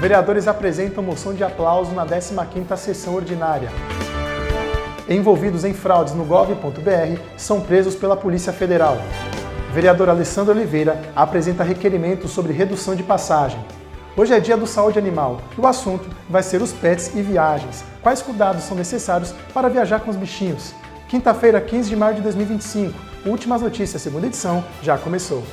Vereadores apresentam moção de aplauso na 15ª sessão ordinária. Envolvidos em fraudes no gov.br são presos pela Polícia Federal. Vereador Alessandro Oliveira apresenta requerimento sobre redução de passagem. Hoje é dia do Saúde Animal e o assunto vai ser os pets e viagens. Quais cuidados são necessários para viajar com os bichinhos? Quinta-feira, 15 de maio de 2025. Últimas notícias, segunda edição, já começou.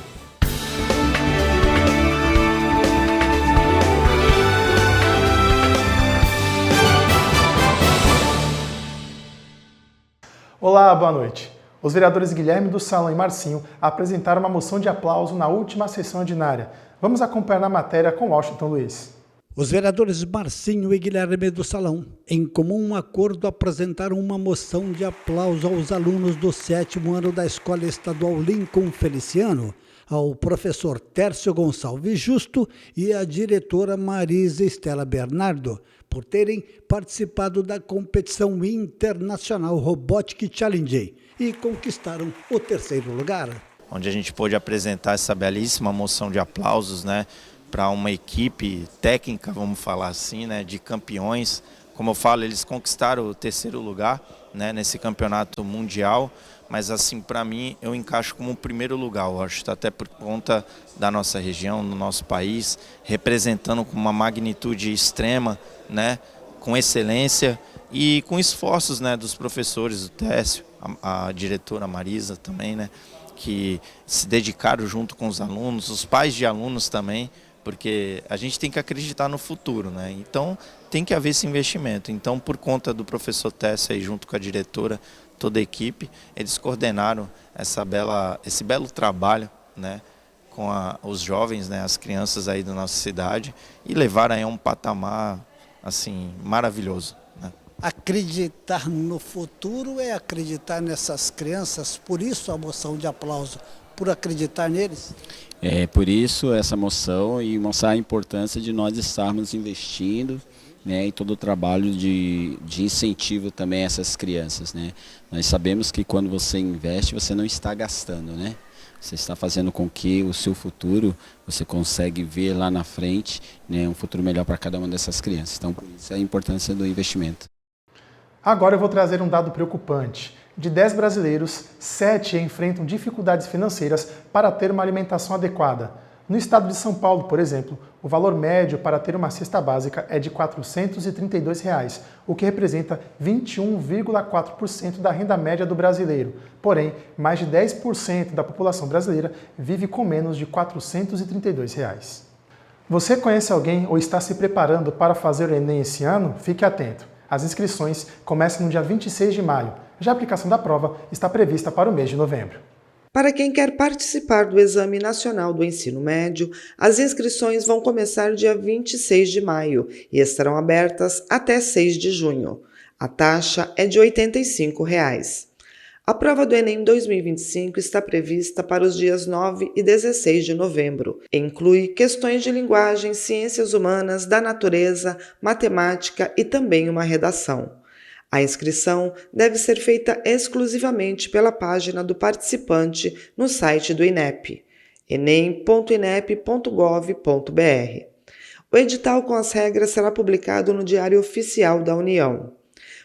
Olá, boa noite. Os vereadores Guilherme do Salão e Marcinho apresentaram uma moção de aplauso na última sessão ordinária. Vamos acompanhar na matéria com Washington Luiz. Os vereadores Marcinho e Guilherme do Salão, em comum acordo, apresentaram uma moção de aplauso aos alunos do 7º ano da Escola Estadual Lincoln Feliciano, ao professor Tércio Gonçalves Justo e à diretora Marisa Estela Bernardo, por terem participado da competição internacional Robotic Challenge e conquistaram o 3º lugar. Onde a gente pôde apresentar essa belíssima moção de aplausos, para uma equipe técnica, vamos falar assim, de campeões. Como eu falo, eles conquistaram o 3º lugar, nesse campeonato mundial, mas assim, para mim, eu encaixo como o 1º lugar, eu acho, até por conta da nossa região, do nosso país, representando com uma magnitude extrema, com excelência e com esforços dos professores, do Técio, a diretora Marisa também, que se dedicaram junto com os alunos, os pais de alunos também, porque a gente tem que acreditar no futuro, Então tem que haver esse investimento. Então, por conta do professor Técio aí, junto com a diretora, toda a equipe, eles coordenaram esse belo trabalho, com os jovens, as crianças aí da nossa cidade, e levaram aí a um patamar assim maravilhoso. Acreditar no futuro é acreditar nessas crianças, por isso a moção de aplauso, por acreditar neles? É por isso essa moção e mostrar a importância de nós estarmos investindo em todo o trabalho de incentivo também a essas crianças. Nós sabemos que quando você investe, você não está gastando, Você está fazendo com que o seu futuro, você consegue ver lá na frente, um futuro melhor para cada uma dessas crianças. Então, por isso é a importância do investimento. Agora eu vou trazer um dado preocupante. De 10 brasileiros, 7 enfrentam dificuldades financeiras para ter uma alimentação adequada. No estado de São Paulo, por exemplo, o valor médio para ter uma cesta básica é de R$ 432, o que representa 21,4% da renda média do brasileiro. Porém, mais de 10% da população brasileira vive com menos de R$ 432. Você conhece alguém ou está se preparando para fazer o Enem esse ano? Fique atento. As inscrições começam no dia 26 de maio. Já a aplicação da prova está prevista para o mês de novembro. Para quem quer participar do Exame Nacional do Ensino Médio, as inscrições vão começar dia 26 de maio e estarão abertas até 6 de junho. A taxa é de R$ 85. A prova do Enem 2025 está prevista para os dias 9 e 16 de novembro. Inclui questões de linguagem, ciências humanas, da natureza, matemática e também uma redação. A inscrição deve ser feita exclusivamente pela página do participante no site do INEP, enem.inep.gov.br. O edital com as regras será publicado no Diário Oficial da União.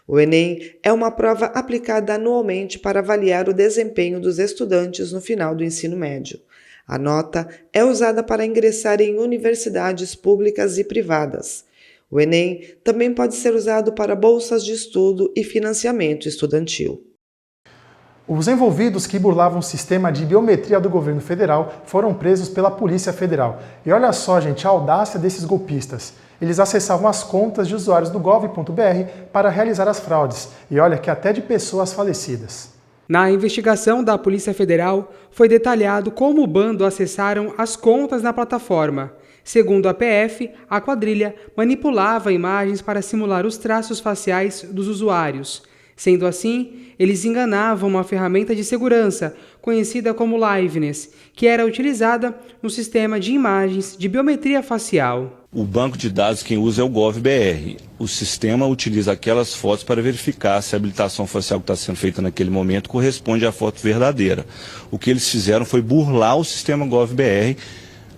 O Enem é uma prova aplicada anualmente para avaliar o desempenho dos estudantes no final do ensino médio. A nota é usada para ingressar em universidades públicas e privadas. O Enem também pode ser usado para bolsas de estudo e financiamento estudantil. Os envolvidos que burlavam o sistema de biometria do governo federal foram presos pela Polícia Federal. E olha só, gente, a audácia desses golpistas. Eles acessavam as contas de usuários do gov.br para realizar as fraudes. E olha que até de pessoas falecidas. Na investigação da Polícia Federal, foi detalhado como o bando acessaram as contas na plataforma. Segundo a PF, a quadrilha manipulava imagens para simular os traços faciais dos usuários. Sendo assim, eles enganavam uma ferramenta de segurança, conhecida como Liveness, que era utilizada no sistema de imagens de biometria facial. O banco de dados quem usa é o GovBR. O sistema utiliza aquelas fotos para verificar se a habilitação facial que está sendo feita naquele momento corresponde à foto verdadeira. O que eles fizeram foi burlar o sistema GovBR,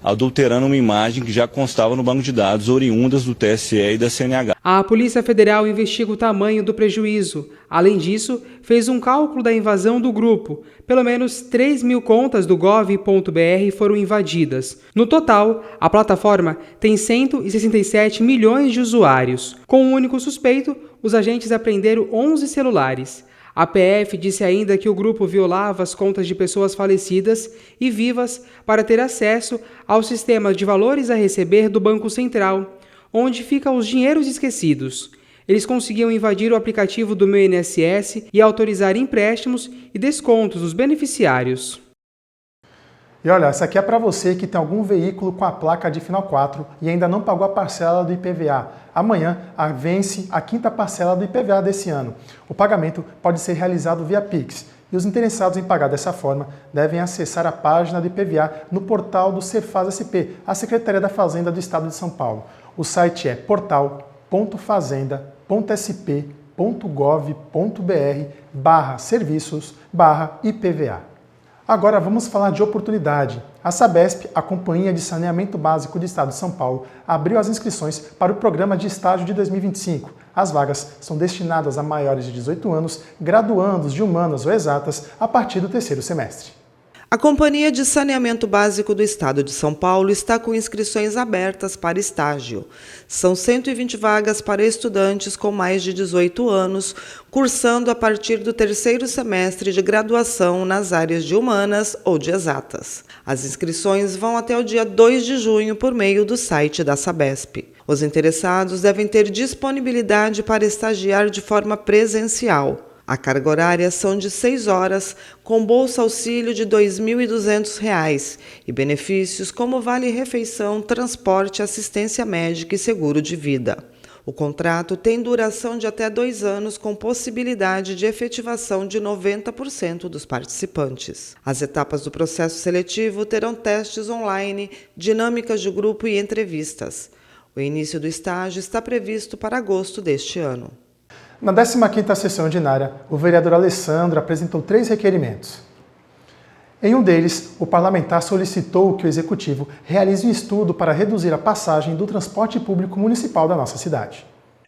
adulterando uma imagem que já constava no banco de dados oriundas do TSE e da CNH. A Polícia Federal investiga o tamanho do prejuízo. Além disso, fez um cálculo da invasão do grupo. Pelo menos 3.000 contas do gov.br foram invadidas. No total, a plataforma tem 167 milhões de usuários. Com um único suspeito, os agentes apreenderam 11 celulares. A PF disse ainda que o grupo violava as contas de pessoas falecidas e vivas para ter acesso ao sistema de valores a receber do Banco Central, onde ficam os dinheiros esquecidos. Eles conseguiam invadir o aplicativo do Meu INSS e autorizar empréstimos e descontos dos beneficiários. E olha, essa aqui é para você que tem algum veículo com a placa de final 4 e ainda não pagou a parcela do IPVA. Amanhã vence a 5ª parcela do IPVA desse ano. O pagamento pode ser realizado via Pix e os interessados em pagar dessa forma devem acessar a página do IPVA no portal do Serfaz SP, a Secretaria da Fazenda do Estado de São Paulo. O site é portal.fazenda.sp.gov.br/serviços/IPVA. Agora vamos falar de oportunidade. A Sabesp, a Companhia de Saneamento Básico do Estado de São Paulo, abriu as inscrições para o programa de estágio de 2025. As vagas são destinadas a maiores de 18 anos, graduandos de humanas ou exatas, a partir do 3º semestre. A Companhia de Saneamento Básico do Estado de São Paulo está com inscrições abertas para estágio. São 120 vagas para estudantes com mais de 18 anos, cursando a partir do 3º semestre de graduação nas áreas de humanas ou de exatas. As inscrições vão até o dia 2 de junho por meio do site da Sabesp. Os interessados devem ter disponibilidade para estagiar de forma presencial. A carga horária são de 6 horas, com bolsa auxílio de R$ 2.200 e benefícios como vale-refeição, transporte, assistência médica e seguro de vida. O contrato tem duração de até 2 anos, com possibilidade de efetivação de 90% dos participantes. As etapas do processo seletivo terão testes online, dinâmicas de grupo e entrevistas. O início do estágio está previsto para agosto deste ano. Na 15ª sessão ordinária, o vereador Alessandro apresentou 3 requerimentos. Em um deles, o parlamentar solicitou que o Executivo realize um estudo para reduzir a passagem do transporte público municipal da nossa cidade.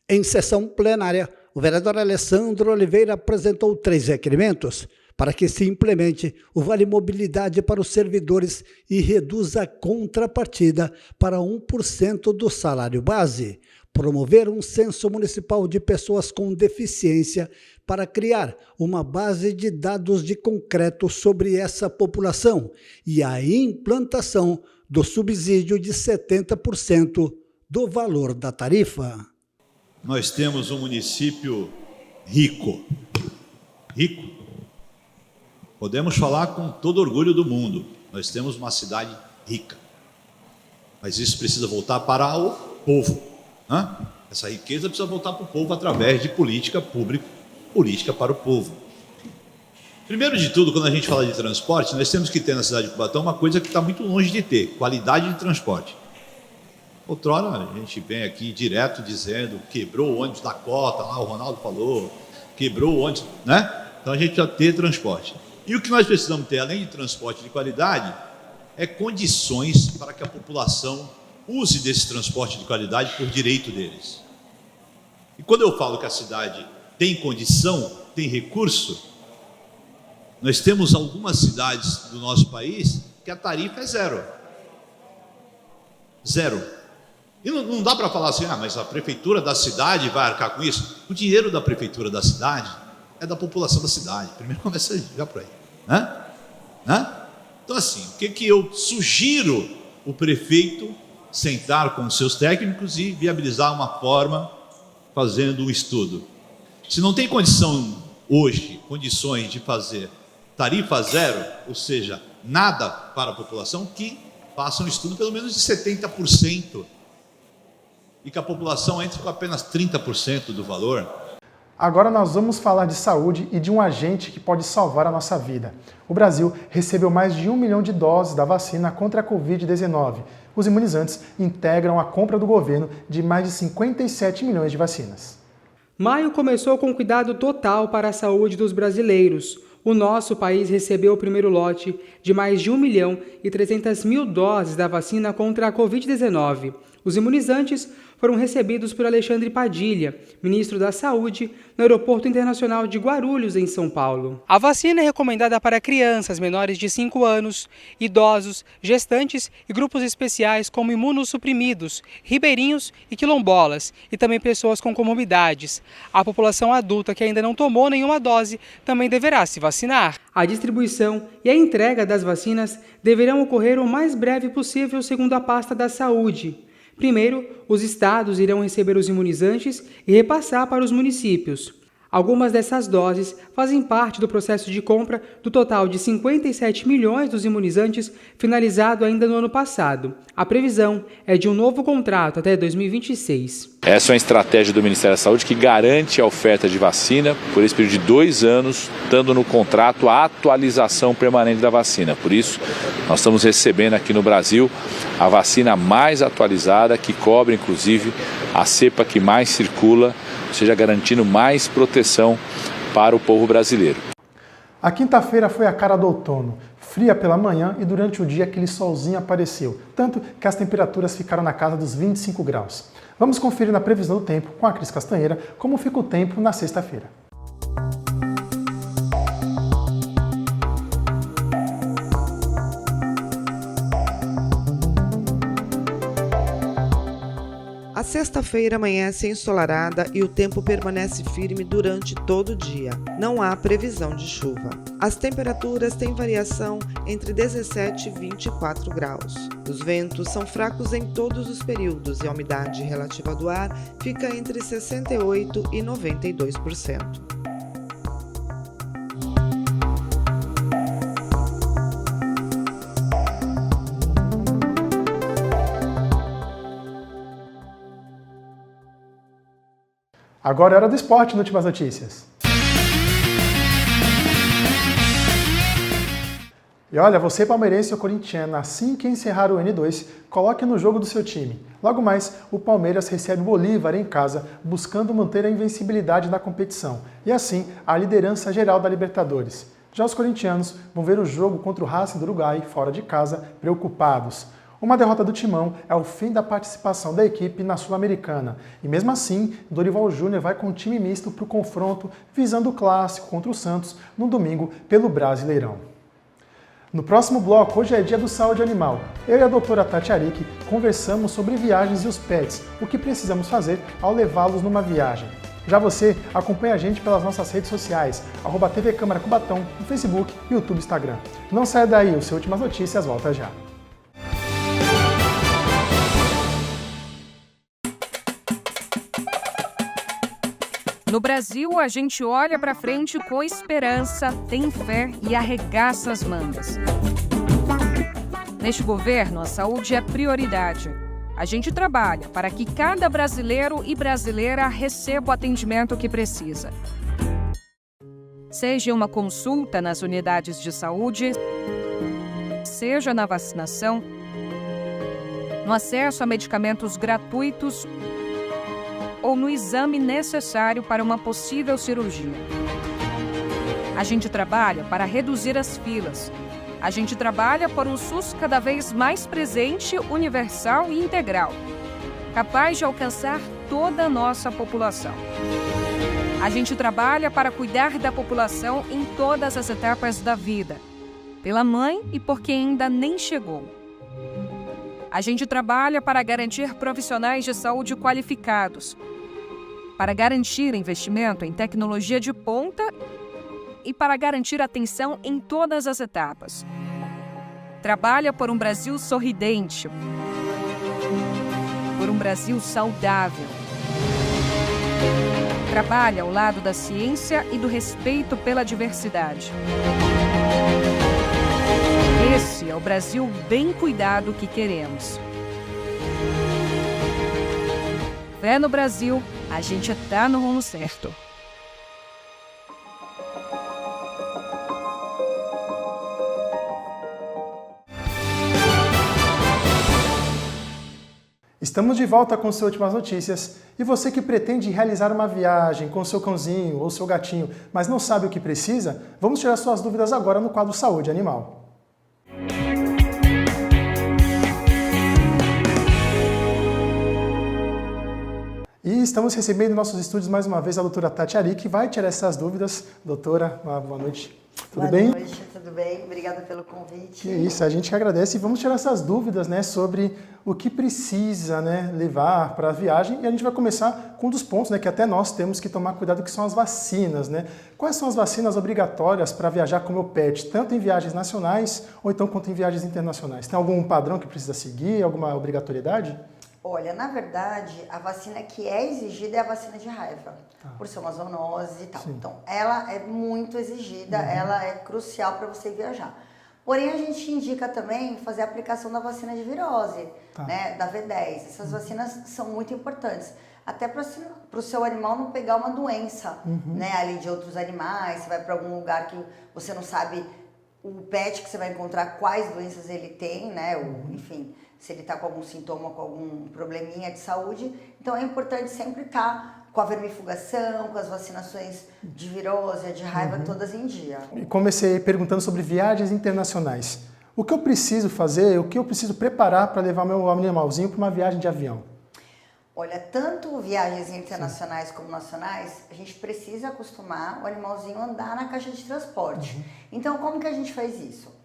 Em sessão plenária, o vereador Alessandro Oliveira apresentou 3 requerimentos para que se implemente o Vale Mobilidade para os servidores e reduza a contrapartida para 1% do salário base, promover um censo municipal de pessoas com deficiência para criar uma base de dados de concreto sobre essa população e a implantação do subsídio de 70% do valor da tarifa. Nós temos um município rico. Rico. Podemos falar com todo orgulho do mundo. Nós temos uma cidade rica. Mas isso precisa voltar para o povo. Essa riqueza precisa voltar para o povo através de política pública, política para o povo. Primeiro de tudo, quando a gente fala de transporte, nós temos que ter na cidade de Cubatão uma coisa que está muito longe de ter: qualidade de transporte. Outrora, a gente vem aqui direto dizendo quebrou o ônibus da cota, lá o Ronaldo falou, quebrou o ônibus, né? Então a gente precisa ter transporte. E o que nós precisamos ter, além de transporte de qualidade, é condições para que a população use desse transporte de qualidade por direito deles. E quando eu falo que a cidade tem condição, tem recurso, nós temos algumas cidades do nosso país que a tarifa é zero. Zero. E não dá para falar assim, mas a prefeitura da cidade vai arcar com isso. O dinheiro da prefeitura da cidade é da população da cidade. Primeiro começa já por aí. Então assim, o que eu sugiro o prefeito sentar com os seus técnicos e viabilizar uma forma fazendo um estudo. Se não tem condição hoje, condições de fazer tarifa zero, ou seja, nada para a população, que faça um estudo pelo menos de 70% e que a população entre com apenas 30% do valor. Agora nós vamos falar de saúde e de um agente que pode salvar a nossa vida. O Brasil recebeu mais de 1 milhão de doses da vacina contra a Covid-19. Os imunizantes integram a compra do governo de mais de 57 milhões de vacinas. Maio começou com cuidado total para a saúde dos brasileiros. o nosso país recebeu o primeiro lote de mais de 1.300.000 doses da vacina contra a Covid-19. Os imunizantes foram recebidos por Alexandre Padilha, ministro da Saúde, no Aeroporto Internacional de Guarulhos, em São Paulo. A vacina é recomendada para crianças menores de 5 anos, idosos, gestantes e grupos especiais como imunossuprimidos, ribeirinhos e quilombolas, e também pessoas com comorbidades. A população adulta que ainda não tomou nenhuma dose também deverá se vacinar. A distribuição e a entrega das vacinas deverão ocorrer o mais breve possível, segundo a pasta da Saúde. Primeiro, os estados irão receber os imunizantes e repassar para os municípios. Algumas dessas doses fazem parte do processo de compra do total de 57 milhões dos imunizantes finalizado ainda no ano passado. A previsão é de um novo contrato até 2026. Essa é uma estratégia do Ministério da Saúde que garante a oferta de vacina por esse período de 2 anos, dando no contrato a atualização permanente da vacina. Por isso, nós estamos recebendo aqui no Brasil a vacina mais atualizada, que cobre inclusive a cepa que mais circula, ou seja, garantindo mais proteção para o povo brasileiro. A quinta-feira foi a cara do outono. Fria pela manhã e durante o dia aquele solzinho apareceu, tanto que as temperaturas ficaram na casa dos 25 graus. Vamos conferir na previsão do tempo com a Cris Castanheira como fica o tempo na sexta-feira. A sexta-feira amanhece ensolarada e o tempo permanece firme durante todo o dia. Não há previsão de chuva. As temperaturas têm variação entre 17 e 24 graus. Os ventos são fracos em todos os períodos e a umidade relativa do ar fica entre 68% e 92%. Agora é hora do esporte no Últimas Notícias. E olha, você palmeirense ou corintiano, assim que encerrar o N2, coloque no jogo do seu time. Logo mais, o Palmeiras recebe o Bolívar em casa, buscando manter a invencibilidade da competição e assim a liderança geral da Libertadores. Já os corintianos vão ver o jogo contra o Racing do Uruguai fora de casa, preocupados. Uma derrota do Timão é o fim da participação da equipe na Sul-Americana. E mesmo assim, Dorival Júnior vai com um time misto para o confronto, visando o clássico contra o Santos no domingo pelo Brasileirão. No próximo bloco, hoje é dia do Saúde Animal. Eu e a doutora Tati Arick conversamos sobre viagens e os pets, o que precisamos fazer ao levá-los numa viagem. Já você, acompanha a gente pelas nossas redes sociais, @TV Câmara Cubatão, no Facebook, YouTube e Instagram. Não saia daí, o seu Últimas Notícias volta já. No Brasil, a gente olha para frente com esperança, tem fé e arregaça as mangas. Neste governo, a saúde é prioridade. A gente trabalha para que cada brasileiro e brasileira receba o atendimento que precisa. Seja uma consulta nas unidades de saúde, seja na vacinação, no acesso a medicamentos gratuitos ou no exame necessário para uma possível cirurgia. A gente trabalha para reduzir as filas. A gente trabalha por um SUS cada vez mais presente, universal e integral, capaz de alcançar toda a nossa população. A gente trabalha para cuidar da população em todas as etapas da vida, pela mãe e por quem ainda nem chegou. A gente trabalha para garantir profissionais de saúde qualificados, para garantir investimento em tecnologia de ponta e para garantir atenção em todas as etapas. Trabalha por um Brasil sorridente, por um Brasil saudável. Trabalha ao lado da ciência e do respeito pela diversidade. Esse é o Brasil bem cuidado que queremos. Fé no Brasil, a gente está no rumo certo. Estamos de volta com as últimas notícias. E você que pretende realizar uma viagem com seu cãozinho ou seu gatinho, mas não sabe o que precisa, vamos tirar suas dúvidas agora no quadro Saúde Animal. E estamos recebendo em nossos estúdios mais uma vez a doutora Tati Ari, que vai tirar essas dúvidas. Doutora, boa noite. Tudo bem? Boa noite, tudo bem? Obrigada pelo convite. Que isso, a gente que agradece. E vamos tirar essas dúvidas, né, sobre o que precisa, né, levar para a viagem. E a gente vai começar com um dos pontos, né, que até nós temos que tomar cuidado, que são as vacinas, né? Quais são as vacinas obrigatórias para viajar com o meu pet, tanto em viagens nacionais ou então quanto em viagens internacionais? Tem algum padrão que precisa seguir, alguma obrigatoriedade? Olha, na verdade, a vacina que é exigida é a vacina de raiva, por ser uma zoonose e tal. Sim. Então, ela é muito exigida, ela é crucial para você viajar. Porém, a gente indica também fazer a aplicação da vacina de virose, né, da V10. Essas vacinas são muito importantes, até para o seu animal não pegar uma doença, né, ali de outros animais. Você vai para algum lugar que você não sabe o pet que você vai encontrar, quais doenças ele tem, né, enfim, se ele está com algum sintoma, com algum probleminha de saúde. Então é importante sempre estar com a vermifugação, com as vacinações de virose, de raiva, todas em dia. E comecei perguntando sobre viagens internacionais. O que eu preciso fazer, o que eu preciso preparar para levar meu animalzinho para uma viagem de avião? Olha, tanto viagens internacionais como nacionais, a gente precisa acostumar o animalzinho a andar na caixa de transporte. Então, como que a gente faz isso?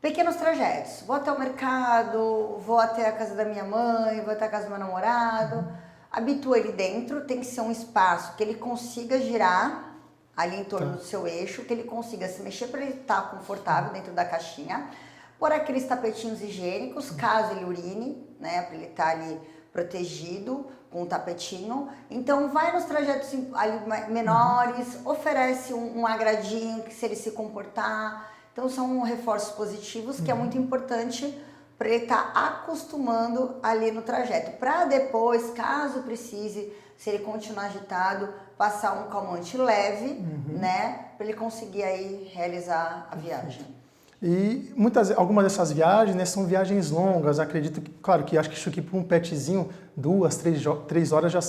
Pequenos trajetos. Vou até o mercado, vou até a casa da minha mãe, vou até a casa do meu namorado. Habitua ele dentro, tem que ser um espaço que ele consiga girar ali em torno do seu eixo, que ele consiga se mexer para ele estar confortável dentro da caixinha. Pôr aqueles tapetinhos higiênicos, caso ele urine, né, para ele estar ali protegido com um tapetinho. Então vai nos trajetos ali menores, oferece um agradinho que se ele se comportar. Então são reforços positivos que é muito importante para ele estar acostumando ali no trajeto. Para depois, caso precise, se ele continuar agitado, passar um calmante leve, né, para ele conseguir aí realizar a viagem. E algumas dessas viagens, né, são viagens longas. Acredito que, claro, que acho que para um petzinho 2, 3 horas já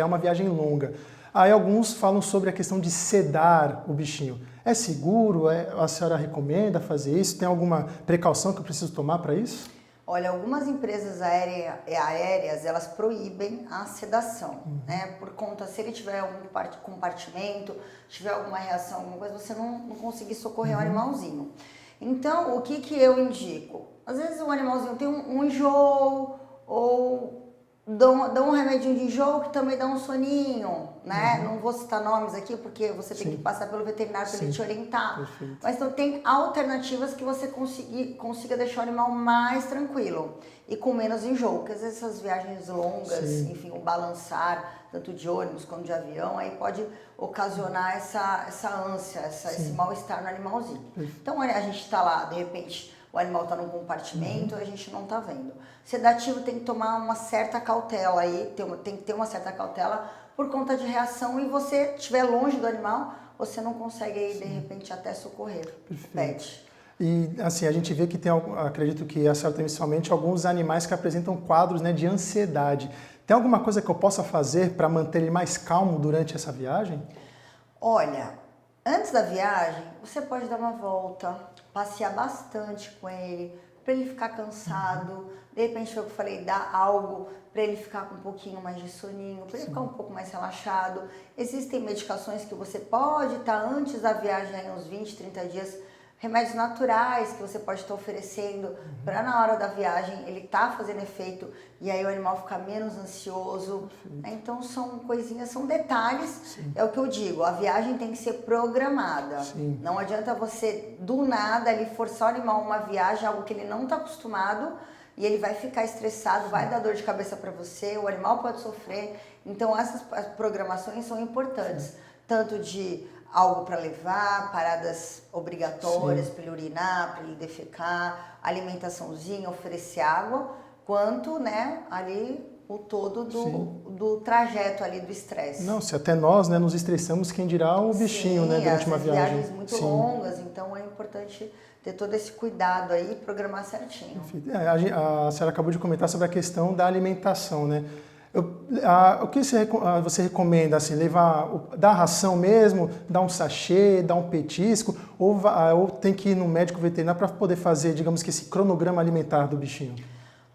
é uma viagem longa. Aí alguns falam sobre a questão de sedar o bichinho. É seguro? A senhora recomenda fazer isso? Tem alguma precaução que eu preciso tomar para isso? Olha, algumas empresas aéreas, elas proíbem a sedação, né? Por conta, se ele tiver um compartimento, tiver alguma reação, alguma coisa, você não conseguir socorrer o animalzinho. Então, o que eu indico? Às vezes o animalzinho tem um enjoo, ou dá um remedinho de enjoo que também dá um soninho, né? Não vou citar nomes aqui porque você tem que passar pelo veterinário para ele te orientar. Perfeito. Mas então tem alternativas que você consiga deixar o animal mais tranquilo e com menos enjoo, porque às vezes essas viagens longas, enfim, o balançar, tanto de ônibus quanto de avião, aí pode ocasionar essa ânsia, esse mal-estar no animalzinho. Então a gente está lá, de repente, o animal está num compartimento, a gente não está vendo. Sedativo tem que tomar uma certa cautela aí, tem que ter uma certa cautela por conta de reação, e você estiver longe do animal, você não consegue aí, de repente, até socorrer o pet. E assim, a gente vê que tem, acredito que a senhora tem principalmente alguns animais que apresentam quadros, né, de ansiedade. Tem alguma coisa que eu possa fazer para manter ele mais calmo durante essa viagem? Olha, antes da viagem, você pode dar uma volta, passear bastante com ele, para ele ficar cansado. De repente, foi o que eu falei, dar algo para ele ficar com um pouquinho mais de soninho, para ele ficar um pouco mais relaxado. Existem medicações que você pode estar antes da viagem, aí, uns 20, 30 dias, remédios naturais que você pode estar oferecendo para na hora da viagem ele estar fazendo efeito e aí o animal ficar menos ansioso. Então são coisinhas, são detalhes. É o que eu digo, a viagem tem que ser programada. Não adianta você do nada ali forçar o animal a uma viagem, algo que ele não está acostumado, e ele vai ficar estressado, vai dar dor de cabeça para você, o animal pode sofrer. Então essas programações são importantes, tanto de algo para levar, paradas obrigatórias para ele urinar, para ele defecar, alimentaçãozinha, oferecer água, quanto, né, ali o todo do trajeto ali do estresse. Não, se até nós, né, nos estressamos, quem dirá o bichinho, né, durante uma viagem. Viagens muito longas, então é importante ter todo esse cuidado aí e programar certinho. A senhora acabou de comentar sobre a questão da alimentação, né? O que você recomenda, assim, dar ração mesmo, dar um sachê, dar um petisco, ou tem que ir no médico veterinário para poder fazer, digamos que esse cronograma alimentar do bichinho?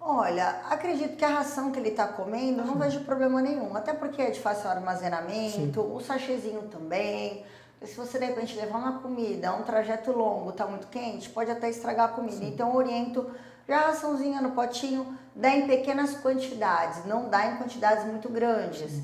Olha, acredito que a ração que ele está comendo, não vejo problema nenhum, até porque é de fácil armazenamento, o sachêzinho também. Se você de repente levar uma comida, um trajeto longo, está muito quente, pode até estragar a comida. Então eu oriento já a raçãozinha no potinho, dá em pequenas quantidades, não dá em quantidades muito grandes.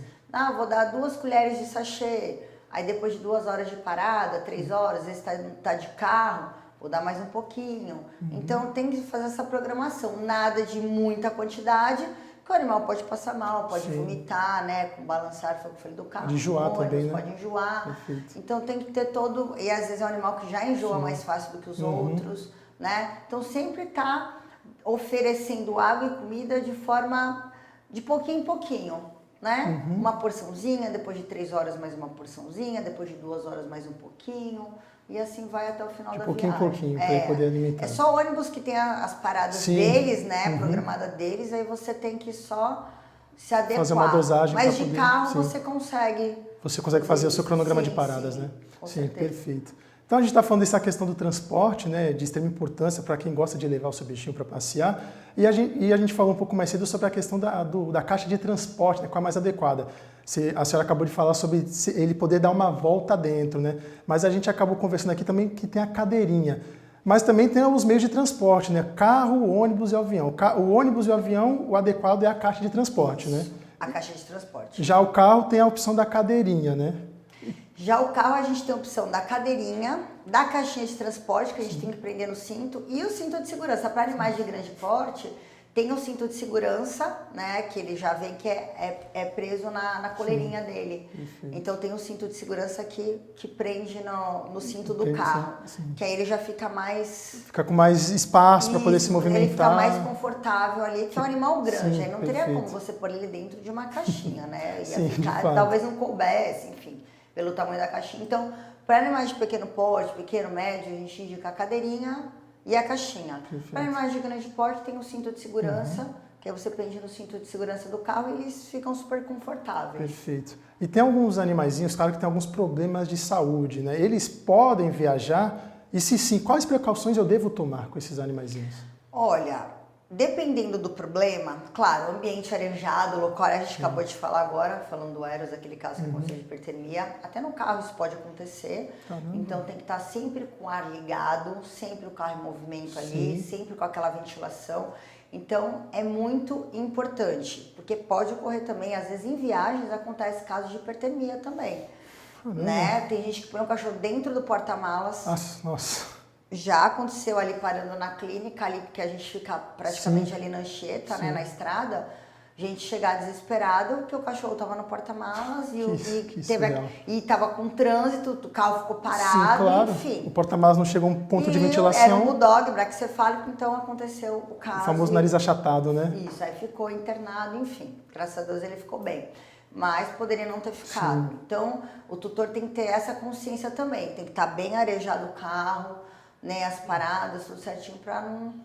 Vou dar 2 colheres de sachê, aí depois de 2 horas de parada, 3 horas, às vezes tá de carro, vou dar mais um pouquinho. Então tem que fazer essa programação, nada de muita quantidade, porque o animal pode passar mal, pode vomitar, né, com balançar, foi o que eu falei do carro. Pode enjoar também, né? Pode enjoar. Perfeito. Então tem que ter todo, e às vezes é um animal que já enjoa mais fácil do que os outros, né? Então sempre tá oferecendo água e comida de forma de pouquinho em pouquinho, né? Uma porçãozinha, depois de 3 horas mais uma porçãozinha, depois de 2 horas mais um pouquinho, e assim vai até o final da pouquinho viagem. Em pouquinho, para ele poder alimentar. É só ônibus que tem as paradas deles, né? Programada deles, aí você tem que só se adequar. Fazer uma dosagem. Mas de carro você consegue. Você consegue fazer o seu cronograma de paradas, né? Sim, perfeito. Então a gente está falando dessa questão do transporte, né, de extrema importância para quem gosta de levar o seu bichinho para passear. E a gente falou um pouco mais cedo sobre a questão da caixa de transporte, né, qual é a mais adequada. A senhora acabou de falar sobre ele poder dar uma volta dentro, né? Mas a gente acabou conversando aqui também que tem a cadeirinha. Mas também tem os meios de transporte, né? Carro, ônibus e avião. O ônibus e o avião, o adequado é a caixa de transporte, né? A caixa de transporte. Já o carro tem a opção da cadeirinha, né? Já o carro a gente tem a opção da cadeirinha, da caixinha de transporte, que a gente tem que prender no cinto, e o cinto de segurança. Para animais de grande porte, tem o cinto de segurança, né, que ele já vem que é preso na coleirinha dele. Perfeito. Então tem o cinto de segurança que prende no cinto do carro, que aí ele já fica mais... Fica com mais espaço para poder se movimentar. Ele fica mais confortável ali, que é um animal grande, aí não teria como você pôr ele dentro de uma caixinha, né? Ia ficar, talvez não coubesse, enfim, pelo tamanho da caixinha. Então, para animais de pequeno porte, pequeno, médio, a gente indica a cadeirinha e a caixinha. Para animais de grande porte tem o cinto de segurança, que aí você prende no cinto de segurança do carro e eles ficam super confortáveis. Perfeito. E tem alguns animaizinhos, claro, que tem alguns problemas de saúde, né? Eles podem viajar? E se sim, quais precauções eu devo tomar com esses animaizinhos? Olha, dependendo do problema, claro, ambiente arejado, local, a gente acabou de falar agora, falando do Eros, aquele caso que aconteceu de hipertermia, até no carro isso pode acontecer, então tem que estar sempre com o ar ligado, sempre o carro em movimento ali, sempre com aquela ventilação, então é muito importante, porque pode ocorrer também, às vezes em viagens acontece casos de hipertermia também, né? Tem gente que põe o cachorro dentro do porta-malas. Nossa. Já aconteceu ali parando na clínica, ali porque a gente fica praticamente ali na Anchieta, né, na estrada, gente chegar desesperado que o cachorro estava no porta-malas e estava com trânsito, o carro ficou parado, enfim. O porta-malas não chegou a um ponto de ventilação. Era um bulldog, braquicefálico, então aconteceu o caso. O famoso nariz achatado, né? Isso, aí ficou internado, enfim. Graças a Deus ele ficou bem. Mas poderia não ter ficado. Então, o tutor tem que ter essa consciência também. Tem que estar bem arejado o carro, né, as paradas, tudo certinho, para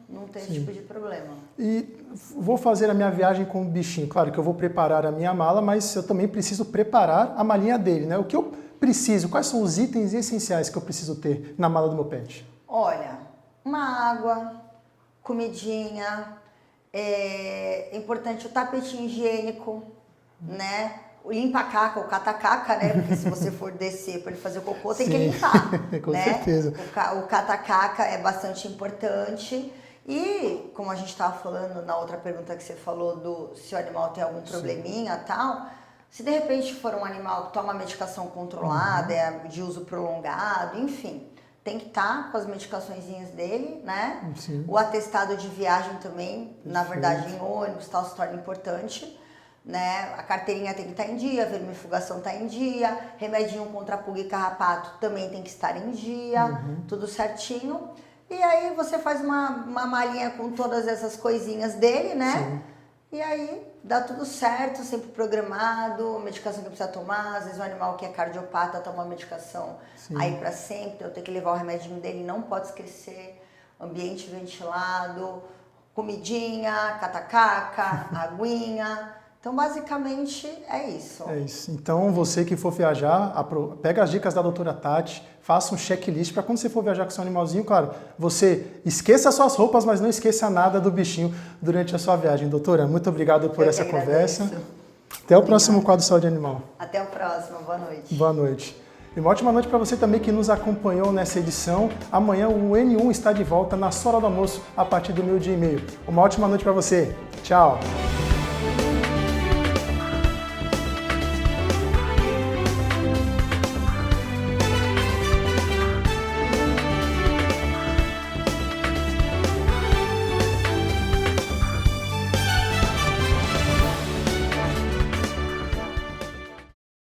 não ter esse tipo de problema. E vou fazer a minha viagem com o bichinho. Claro que eu vou preparar a minha mala, mas eu também preciso preparar a malinha dele, né? O que eu preciso? Quais são os itens essenciais que eu preciso ter na mala do meu pet? Olha, uma água, comidinha, é importante o tapetinho higiênico, né? O limpa-caca, o cata-caca, né? Porque se você for descer para ele fazer o cocô, tem que limpar, com né? certeza. O cata-caca é bastante importante. E, como a gente estava falando na outra pergunta que você falou se o animal tem algum probleminha e tal, se de repente for um animal que toma medicação controlada, de uso prolongado, enfim, tem que estar com as medicaçõezinhas dele, né? O atestado de viagem também, na verdade, em ônibus, tal, se torna importante. Né? A carteirinha tem que estar em dia, a vermifugação está em dia, remedinho contra pulga e carrapato também tem que estar em dia, tudo certinho. E aí você faz uma malinha com todas essas coisinhas dele, né? E aí dá tudo certo, sempre programado, medicação que precisa tomar, às vezes o animal que é cardiopata toma medicação aí para sempre, eu tenho que levar o remedinho dele, não pode esquecer. ambiente ventilado, comidinha, catacaca, aguinha. Então, basicamente, é isso. É isso. Então, você que for viajar, pega as dicas da doutora Tati, faça um checklist para quando você for viajar com seu animalzinho, claro, você esqueça suas roupas, mas não esqueça nada do bichinho durante a sua viagem. Doutora, muito obrigado por essa conversa. Até o próximo quadro Saúde Animal. Até o próximo. Boa noite. Boa noite. E uma ótima noite para você também que nos acompanhou nessa edição. Amanhã o N1 está de volta na sua hora do almoço a partir do 12h30. Uma ótima noite para você. Tchau.